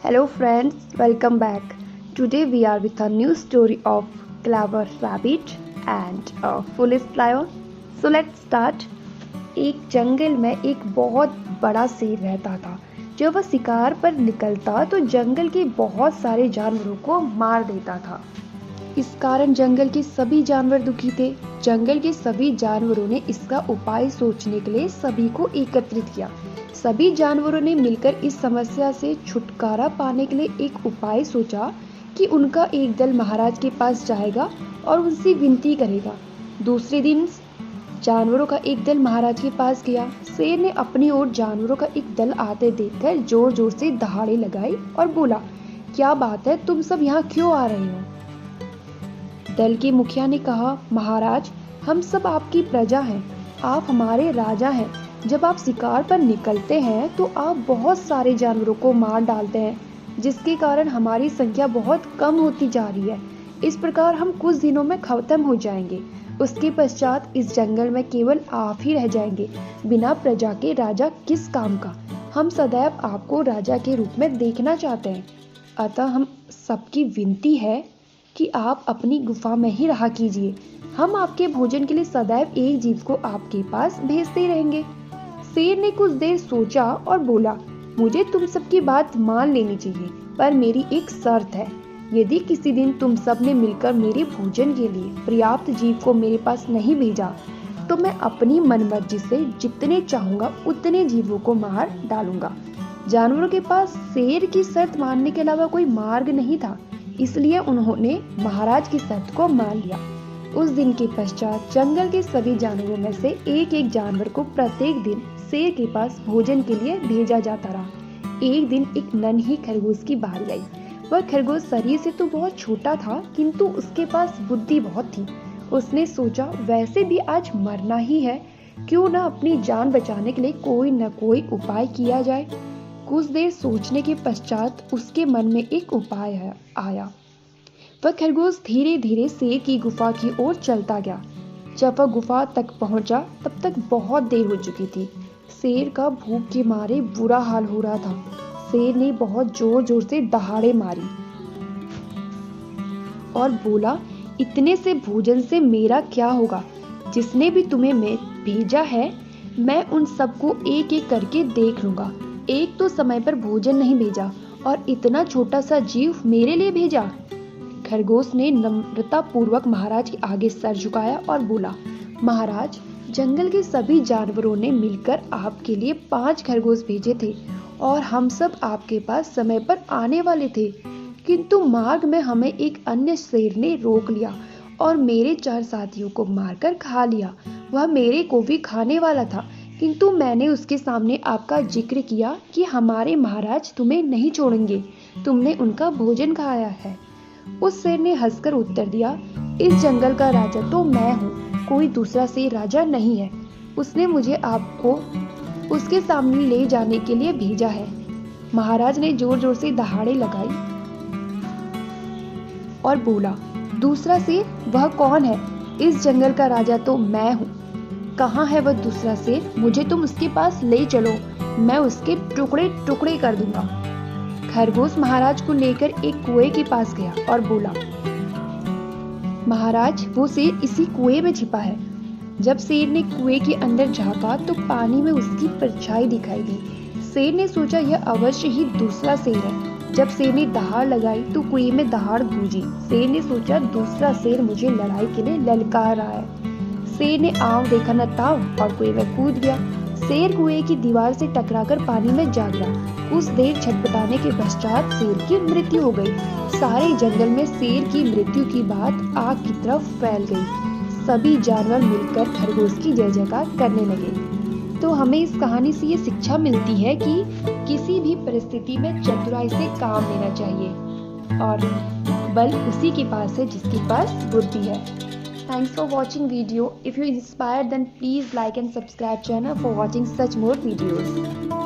Hello friends, welcome back. Today we are with a new story of clever rabbit and a foolish lion. So let's start. एक जंगल में एक बहुत बड़ा शेर रहता था। जब वह शिकार पर निकलता तो जंगल के बहुत सारे जानवरों को मार देता था। इस कारण जंगल के सभी जानवर दुखी थे। जंगल के सभी जानवरों ने इसका उपाय सोचने के लिए सभी को एकत्रित किया। सभी जानवरों ने मिलकर इस समस्या से छुटकारा पाने के लिए एक उपाय सोचा कि उनका एक दल महाराज के पास जाएगा और उनसे विनती करेगा। दूसरे दिन जानवरों का एक दल महाराज के पास गया। शेर ने अपनी ओर जानवरों का एक दल आते देखकर जोर जोर से दहाड़े लगाई और बोला, क्या बात है, तुम सब यहाँ क्यों आ रहे हो? दल के मुखिया ने कहा, महाराज, हम सब आपकी प्रजा हैं, आप हमारे राजा हैं। जब आप शिकार पर निकलते हैं तो आप बहुत सारे जानवरों को मार डालते हैं, जिसके कारण हमारी संख्या बहुत कम होती जा रही है। इस प्रकार हम कुछ दिनों में खत्म हो जाएंगे। उसके पश्चात इस जंगल में केवल आप ही रह जाएंगे। बिना प्रजा के राजा किस काम का? हम सदैव आपको राजा के रूप में देखना चाहते हैं। अतः हम सबकी विनती है कि आप अपनी गुफा में ही रहा कीजिए। हम आपके भोजन के लिए सदैव एक जीव को आपके पास भेजते रहेंगे। शेर ने कुछ देर सोचा और बोला, मुझे तुम सबकी बात मान लेनी चाहिए, पर मेरी एक शर्त है। यदि किसी दिन तुम सब ने मिलकर मेरे भोजन के लिए पर्याप्त जीव को मेरे पास नहीं भेजा तो मैं अपनी मनमर्जी से जितने चाहूंगा उतने जीवों को मार डालूंगा। जानवरों के पास शेर की शर्त मानने के अलावा कोई मार्ग नहीं था, इसलिए उन्होंने महाराज की शर्त को मान लिया। उस दिन के पश्चात जंगल के सभी जानवरों में से एक एक जानवर को प्रत्येक दिन शेर के पास भोजन के लिए भेजा जाता रहा। एक दिन एक नन्ही खरगोश की बारी आई। वह खरगोश शरीर से तो बहुत छोटा था, किंतु उसके पास बुद्धि बहुत थी। उसने सोचा, वैसे भी आज मरना ही है, क्यों न अपनी जान बचाने के लिए कोई न कोई उपाय किया जाए। कुछ देर सोचने के पश्चात उसके मन में एक उपाय आया। वह खरगोश धीरे धीरे शेर की गुफा की ओर चलता गया। जब वह गुफा तक पहुंचा तब तक बहुत देर हो चुकी थी। शेर का भूख के मारे बुरा हाल हो रहा था। शेर ने बहुत जोर जोर से दहाड़े मारी और बोला, इतने से भोजन से मेरा क्या होगा? जिसने भी तुम्हें मैं भेजा है, मैं उन सबको एक एक करके देख लूंगा। एक तो समय पर भोजन नहीं भेजा और इतना छोटा सा जीव मेरे लिए भेजा। खरगोश ने नम्रता पूर्वक महाराज के आगे सर झुकाया और बोला, महाराज, जंगल के सभी जानवरों ने मिलकर आपके लिए 5 खरगोश भेजे थे और हम सब आपके पास समय पर आने वाले थे, किंतु मार्ग में हमें एक अन्य शेर ने रोक लिया और मेरे 4 साथियों को मारकर खा लिया। वह मेरे को भी खाने वाला था, किंतु मैंने उसके सामने आपका जिक्र किया कि हमारे महाराज तुम्हें नहीं छोड़ेंगे, तुमने उनका भोजन खाया है। उस शेर ने हंसकर उत्तर दिया, इस जंगल का राजा तो मैं हूँ, कोई दूसरा शेर राजा नहीं है। उसने मुझे आपको उसके सामने ले जाने के लिए भेजा है। महाराज ने जोर जोर से दहाड़े लगाई और बोला, दूसरा शेर? वह कौन है? इस जंगल का राजा तो मैं हूँ। कहाँ है वह दूसरा शेर? मुझे तुम उसके पास ले चलो, मैं उसके टुकड़े टुकड़े कर दूंगा। खरगोश महाराज को लेकर एक कुएं के पास गया और बोला, महाराज, वो शेर इसी कुएं में छिपा है। जब शेर ने कुएं के अंदर झांका तो पानी में उसकी परछाई दिखाई दी। शेर ने सोचा, यह अवश्य ही दूसरा शेर है। जब शेर ने दहाड़ लगाई तो कुएं में दहाड़ गूंजी। शेर ने सोचा, दूसरा शेर मुझे लड़ाई के लिए ललकार रहा है। शेर ने आव देखा न ताव और कुएं में कूद गया। शेर कुएं की दीवार से टकराकर पानी में जा गिरा। कुछ देर छटपटाने के पश्चात शेर की मृत्यु हो गई। सारे जंगल में शेर की मृत्यु की बात आग की तरफ फैल गई। सभी जानवर मिलकर खरगोश की जय जयकार करने लगे। तो हमें इस कहानी से ये शिक्षा मिलती है कि किसी भी परिस्थिति में चतुराई से काम लेना चाहिए और बल उसी के पास है जिसके पास बुद्धि है। Thanks for watching video. If you inspired, then please like and subscribe channel for watching such more videos.